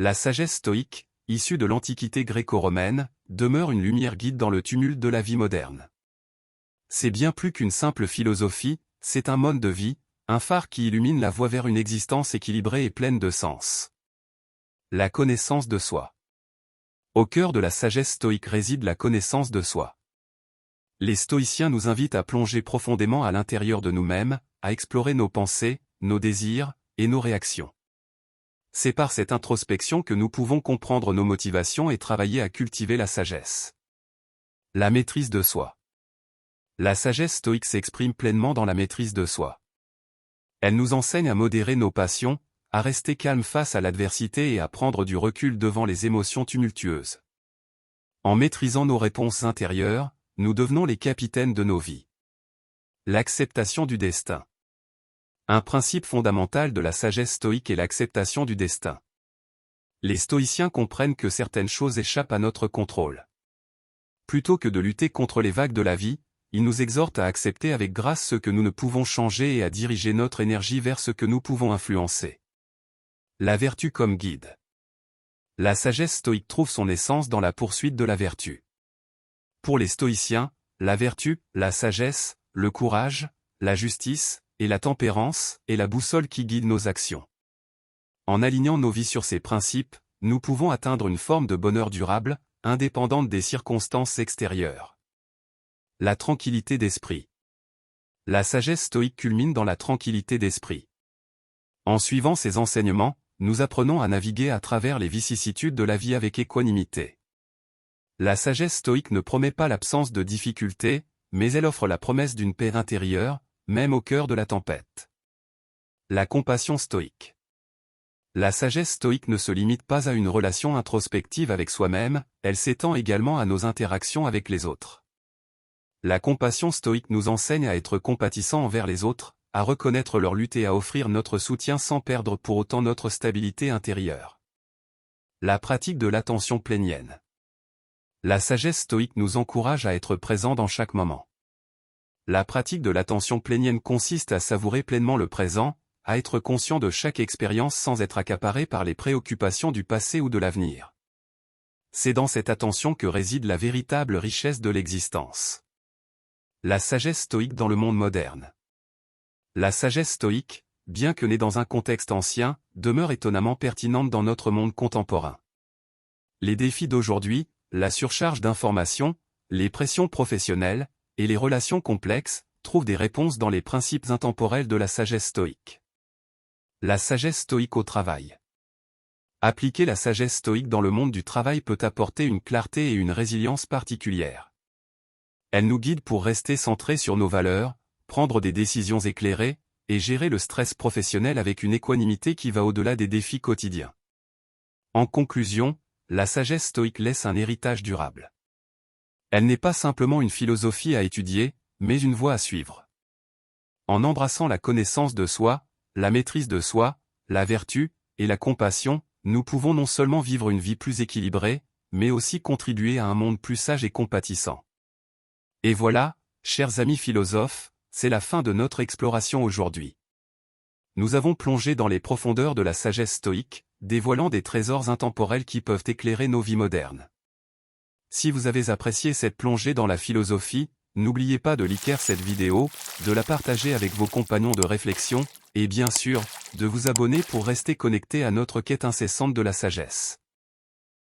La sagesse stoïque, issue de l'Antiquité gréco-romaine, demeure une lumière guide dans le tumulte de la vie moderne. C'est bien plus qu'une simple philosophie, c'est un mode de vie, un phare qui illumine la voie vers une existence équilibrée et pleine de sens. La connaissance de soi. Au cœur de la sagesse stoïque réside la connaissance de soi. Les stoïciens nous invitent à plonger profondément à l'intérieur de nous-mêmes, à explorer nos pensées, nos désirs, et nos réactions. C'est par cette introspection que nous pouvons comprendre nos motivations et travailler à cultiver la sagesse. La maîtrise de soi. La sagesse stoïque s'exprime pleinement dans la maîtrise de soi. Elle nous enseigne à modérer nos passions, à rester calme face à l'adversité et à prendre du recul devant les émotions tumultueuses. En maîtrisant nos réponses intérieures, nous devenons les capitaines de nos vies. L'acceptation du destin. Un principe fondamental de la sagesse stoïque est l'acceptation du destin. Les stoïciens comprennent que certaines choses échappent à notre contrôle. Plutôt que de lutter contre les vagues de la vie, ils nous exhortent à accepter avec grâce ce que nous ne pouvons changer et à diriger notre énergie vers ce que nous pouvons influencer. La vertu comme guide. La sagesse stoïque trouve son essence dans la poursuite de la vertu. Pour les stoïciens, la vertu, la sagesse, le courage, la justice, et la tempérance est la boussole qui guide nos actions. En alignant nos vies sur ces principes, nous pouvons atteindre une forme de bonheur durable, indépendante des circonstances extérieures. La tranquillité d'esprit. La sagesse stoïque culmine dans la tranquillité d'esprit. En suivant ces enseignements, nous apprenons à naviguer à travers les vicissitudes de la vie avec équanimité. La sagesse stoïque ne promet pas l'absence de difficultés, mais elle offre la promesse d'une paix intérieure, même au cœur de la tempête. La compassion stoïque. La sagesse stoïque ne se limite pas à une relation introspective avec soi-même, elle s'étend également à nos interactions avec les autres. La compassion stoïque nous enseigne à être compatissants envers les autres, à reconnaître leur lutte et à offrir notre soutien sans perdre pour autant notre stabilité intérieure. La pratique de l'attention plénienne. La sagesse stoïque nous encourage à être présents dans chaque moment. La pratique de l'attention plénienne consiste à savourer pleinement le présent, à être conscient de chaque expérience sans être accaparé par les préoccupations du passé ou de l'avenir. C'est dans cette attention que réside la véritable richesse de l'existence. La sagesse stoïque dans le monde moderne. La sagesse stoïque, bien que née dans un contexte ancien, demeure étonnamment pertinente dans notre monde contemporain. Les défis d'aujourd'hui, la surcharge d'informations, les pressions professionnelles, et les relations complexes, trouvent des réponses dans les principes intemporels de la sagesse stoïque. La sagesse stoïque au travail. Appliquer la sagesse stoïque dans le monde du travail peut apporter une clarté et une résilience particulières. Elle nous guide pour rester centrés sur nos valeurs, prendre des décisions éclairées, et gérer le stress professionnel avec une équanimité qui va au-delà des défis quotidiens. En conclusion, la sagesse stoïque laisse un héritage durable. Elle n'est pas simplement une philosophie à étudier, mais une voie à suivre. En embrassant la connaissance de soi, la maîtrise de soi, la vertu, et la compassion, nous pouvons non seulement vivre une vie plus équilibrée, mais aussi contribuer à un monde plus sage et compatissant. Et voilà, chers amis philosophes, c'est la fin de notre exploration aujourd'hui. Nous avons plongé dans les profondeurs de la sagesse stoïque, dévoilant des trésors intemporels qui peuvent éclairer nos vies modernes. Si vous avez apprécié cette plongée dans la philosophie, n'oubliez pas de liker cette vidéo, de la partager avec vos compagnons de réflexion, et bien sûr, de vous abonner pour rester connecté à notre quête incessante de la sagesse.